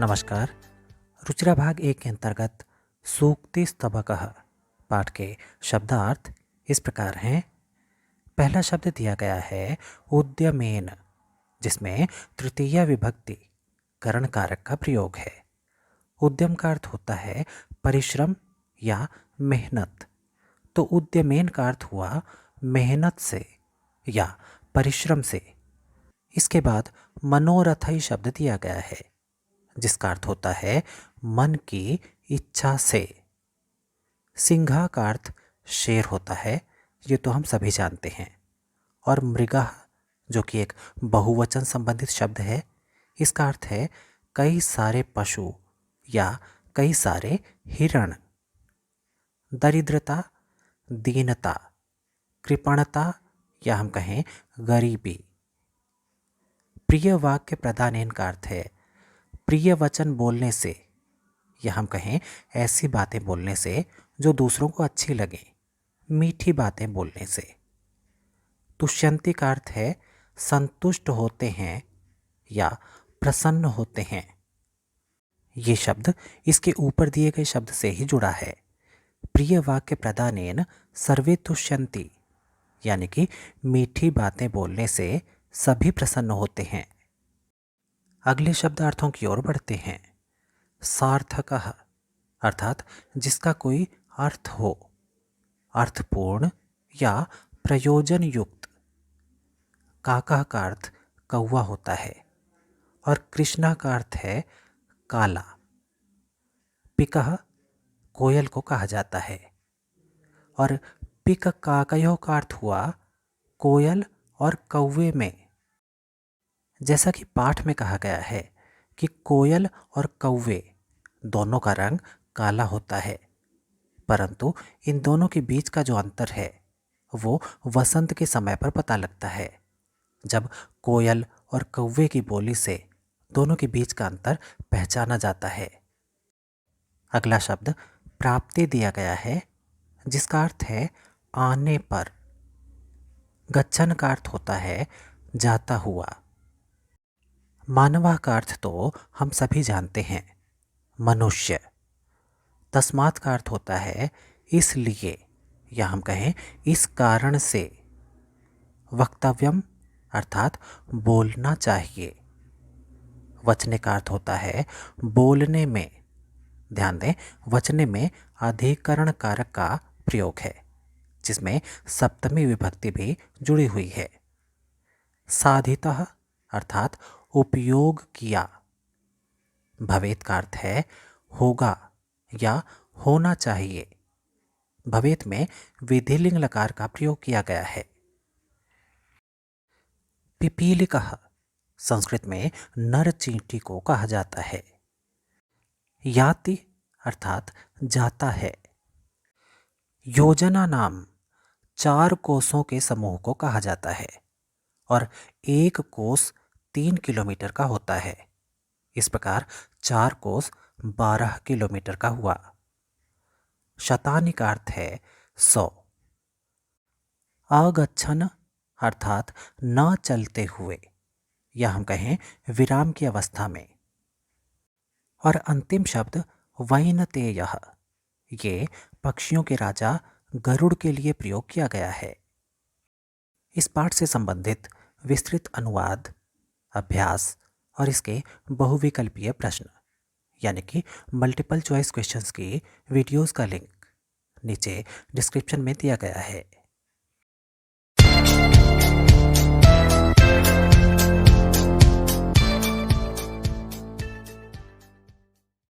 नमस्कार। रुचिरा भाग 1 के अंतर्गत सूक्ति स्तबकः पाठ के शब्दार्थ इस प्रकार हैं। पहला शब्द दिया गया है उद्यमेन, जिसमें तृतीया विभक्ति करण कारक का प्रयोग है। उद्यम का अर्थ होता है परिश्रम या मेहनत, तो उद्यमेन का अर्थ हुआ मेहनत से या परिश्रम से। इसके बाद मनोरथई शब्द दिया गया है, जिसका अर्थ होता है मन की इच्छा से। सिंघा का अर्थ शेर होता है, ये तो हम सभी जानते हैं। और मृगः, जो कि एक बहुवचन संबंधित शब्द है, इसका अर्थ है कई सारे पशु या कई सारे हिरण। दरिद्रता, दीनता, कृपणता या हम कहें गरीबी। प्रिय वाक्य प्रदानेन का अर्थ है प्रिय वचन बोलने से या हम कहें ऐसी बातें बोलने से जो दूसरों को अच्छी लगे, मीठी बातें बोलने से। तुष्यंती का अर्थ है संतुष्ट होते हैं या प्रसन्न होते हैं। ये शब्द इसके ऊपर दिए गए शब्द से ही जुड़ा है। प्रिय वाक्य प्रदानेन सर्वे तुष्यंती, यानी कि मीठी बातें बोलने से सभी प्रसन्न होते हैं। अगले शब्दार्थों की ओर बढ़ते हैं। सार्थकः अर्थात जिसका कोई अर्थ हो, अर्थपूर्ण या प्रयोजन युक्त। काकः का अर्थ कौवा होता है और कृष्णा का अर्थ है काला। पिकः कोयल को कहा जाता है और पिक काकयो का अर्थ हुआ कोयल और कौवे में। जैसा कि पाठ में कहा गया है कि कोयल और कौवे दोनों का रंग काला होता है, परंतु इन दोनों के बीच का जो अंतर है वो वसंत के समय पर पता लगता है, जब कोयल और कौवे की बोली से दोनों के बीच का अंतर पहचाना जाता है। अगला शब्द प्राप्ति दिया गया है, जिसका अर्थ है आने पर। गच्छन का अर्थ होता है जाता हुआ। मानवा का अर्थ तो हम सभी जानते हैं, मनुष्य। तस्मात् का अर्थ होता है इसलिए या हम कहें इस कारण से। वक्तव्यम अर्थात बोलना चाहिए। वचने का अर्थ होता है बोलने में। ध्यान दें, वचने में अधिकरण कारक का प्रयोग है, जिसमें सप्तमी विभक्ति भी जुड़ी हुई है। साधितः अर्थात उपयोग किया। भवेत का अर्थ है होगा या होना चाहिए। भवेत में विधिलिंग लकार का प्रयोग किया गया है। पिपीलिकः संस्कृत में नर चींटी को कहा जाता है। याति अर्थात जाता है। योजना नाम 4 कोसों के समूह को कहा जाता है और एक कोस 3 किलोमीटर का होता है। इस प्रकार 4 कोस 12 किलोमीटर का हुआ। शतानि का अर्थ है 100। अगच्छन अर्थात न चलते हुए या हम कहें विराम की अवस्था में। और अंतिम शब्द वैनतेयः, ये पक्षियों के राजा गरुड़ के लिए प्रयोग किया गया है। इस पाठ से संबंधित विस्तृत अनुवाद, अभ्यास और इसके बहुविकल्पीय प्रश्न यानी कि मल्टीपल चॉइस क्वेश्चंस की वीडियोस का लिंक नीचे डिस्क्रिप्शन में दिया गया है।